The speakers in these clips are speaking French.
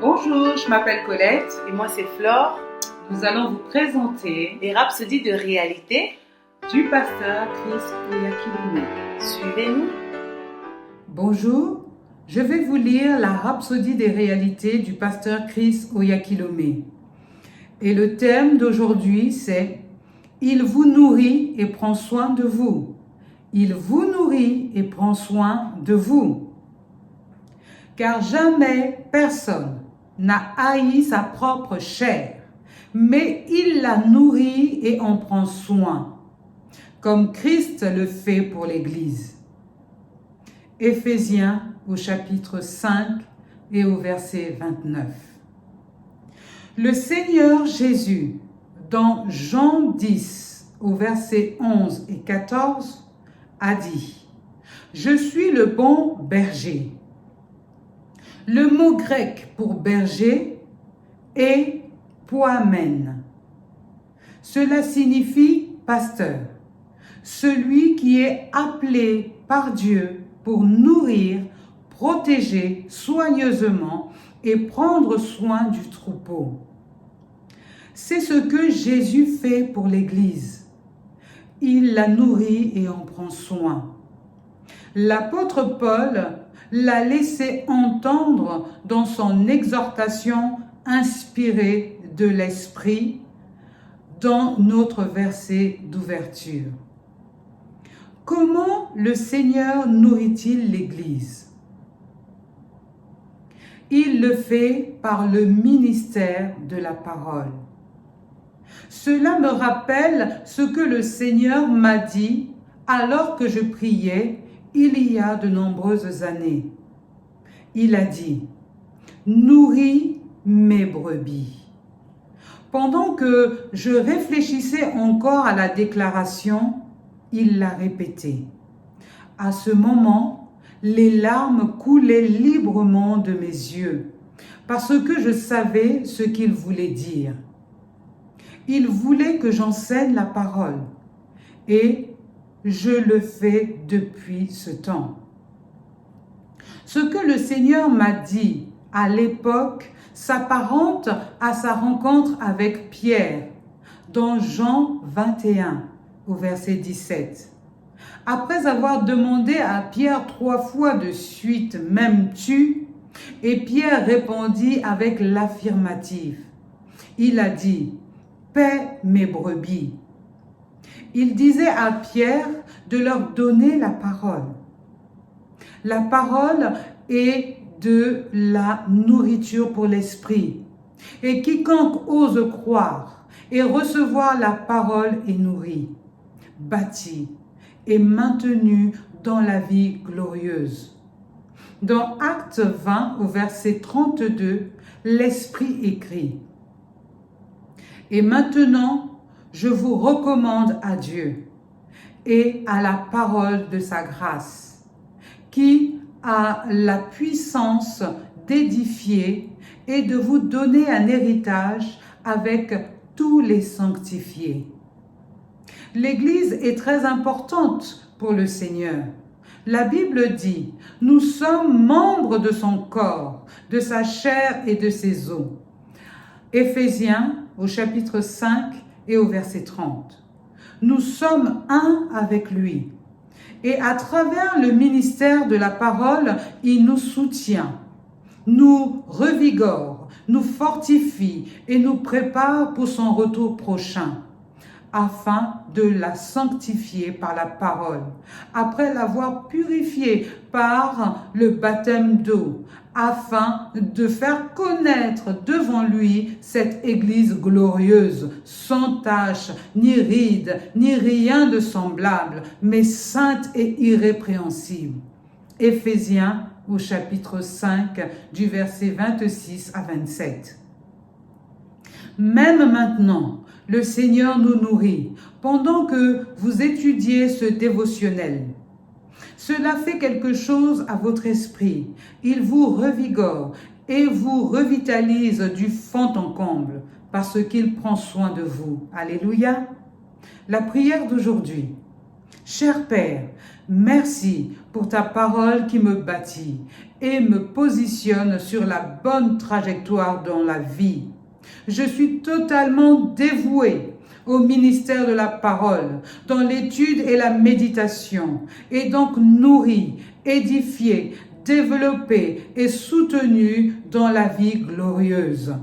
Bonjour, je m'appelle Colette. Et moi c'est Flore. Nous allons vous présenter les rhapsodies de réalité du pasteur Chris Oyakhilome. Suivez-nous. Bonjour, je vais vous lire la rhapsodie des réalités du pasteur Chris Oyakhilome. Et le thème d'aujourd'hui c'est « Il vous nourrit et prend soin de vous ». Il vous nourrit et prend soin de vous. Car jamais personne n'a haï sa propre chair, mais il la nourrit et en prend soin, comme Christ le fait pour l'Église. Éphésiens au chapitre 5 et au verset 29. Le Seigneur Jésus, dans Jean 10 au verset 11 et 14, a dit « Je suis le bon berger ». Le mot grec pour berger est poimen. Cela signifie pasteur, celui qui est appelé par Dieu pour nourrir, protéger soigneusement et prendre soin du troupeau. C'est ce que Jésus fait pour l'Église. Il la nourrit et en prend soin. L'apôtre Paul l'a laissé entendre dans son exhortation inspirée de l'Esprit dans notre verset d'ouverture. Comment le Seigneur nourrit-il l'Église? Il le fait par le ministère de la parole. Cela me rappelle ce que le Seigneur m'a dit alors que je priais il y a de nombreuses années. Il a dit « Nourris mes brebis ». Pendant que je réfléchissais encore à la déclaration, il l'a répété. À ce moment, les larmes coulaient librement de mes yeux parce que je savais ce qu'il voulait dire. Il voulait que j'enseigne la parole et je le fais depuis ce temps. Ce que le Seigneur m'a dit à l'époque s'apparente à sa rencontre avec Pierre dans Jean 21 au verset 17. Après avoir demandé à Pierre 3 fois de suite « M'aimes-tu » et Pierre répondit avec l'affirmative. Il a dit « Paie mes brebis ». Il disait à Pierre de leur donner la parole. La parole est de la nourriture pour l'esprit. Et quiconque ose croire et recevoir la parole est nourri, bâti et maintenu dans la vie glorieuse. Dans Actes 20 au verset 32, l'Esprit écrit « Et maintenant, je vous recommande à Dieu et à la parole de sa grâce, qui a la puissance d'édifier et de vous donner un héritage avec tous les sanctifiés. » L'Église est très importante pour le Seigneur. La Bible dit « Nous sommes membres de son corps, de sa chair et de ses os. » Éphésiens au chapitre 5 et au verset 30. Nous sommes un avec lui. Et à travers le ministère de la parole, il nous soutient, nous revigore, nous fortifie et nous prépare pour son retour prochain, afin de la sanctifier par la parole, après l'avoir purifiée par le baptême d'eau, afin de faire connaître devant lui cette Église glorieuse, sans tache, ni ride, ni rien de semblable, mais sainte et irrépréhensible. Éphésiens au chapitre 5 du verset 26 à 27. Même maintenant, le Seigneur nous nourrit pendant que vous étudiez ce dévotionnel. Cela fait quelque chose à votre esprit. Il vous revigore et vous revitalise du fond en comble parce qu'il prend soin de vous. Alléluia. La prière d'aujourd'hui. Cher Père, merci pour ta parole qui me bâtit et me positionne sur la bonne trajectoire dans la vie. Je suis totalement dévouée au ministère de la parole, dans l'étude et la méditation, et donc nourrie, édifiée, développée et soutenue dans la vie glorieuse.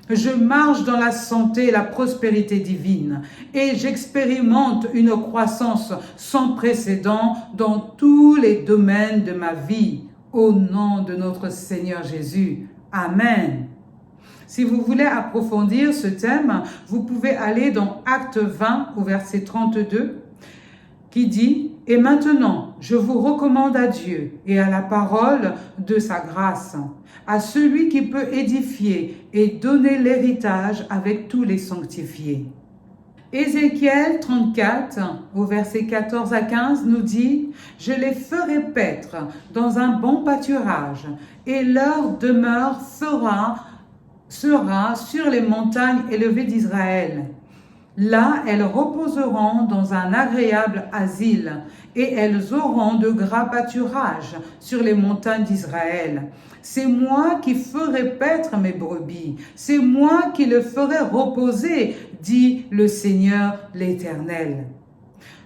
Je marche dans la santé et la prospérité divine et j'expérimente une croissance sans précédent dans tous les domaines de ma vie. Au nom de notre Seigneur Jésus. Amen. Si vous voulez approfondir ce thème, vous pouvez aller dans Acte 20 au verset 32 qui dit « Et maintenant, je vous recommande à Dieu et à la parole de sa grâce, à celui qui peut édifier et donner l'héritage avec tous les sanctifiés. » Ézéchiel 34, au verset 14 à 15, nous dit « Je les ferai paître dans un bon pâturage, et leur demeure sera sur les montagnes élevées d'Israël. Là, elles reposeront dans un agréable asile, et elles auront de gras pâturages sur les montagnes d'Israël. C'est moi qui ferai paître mes brebis, c'est moi qui le ferai reposer, dit le Seigneur l'Éternel.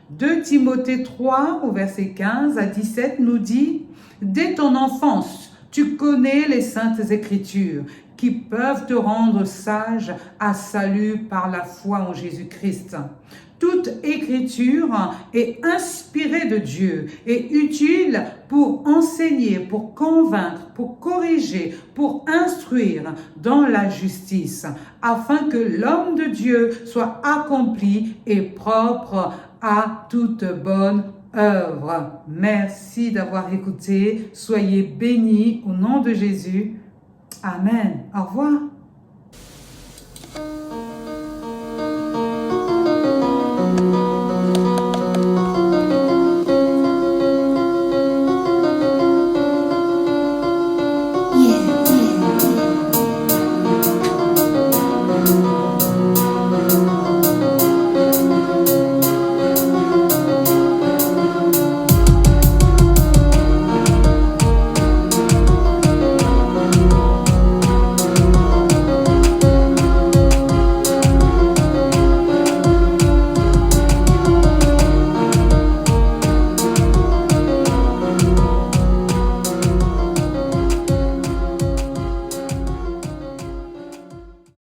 2 Timothée 3, au verset 15 à 17, nous dit « Dès ton enfance, tu connais les saintes écritures, qui peuvent te rendre sage à salut par la foi en Jésus-Christ. Toute écriture est inspirée de Dieu et utile pour enseigner, pour convaincre, pour corriger, pour instruire dans la justice, afin que l'homme de Dieu soit accompli et propre à toute bonne œuvre. Merci d'avoir écouté. Soyez bénis au nom de Jésus. Amen. Au revoir.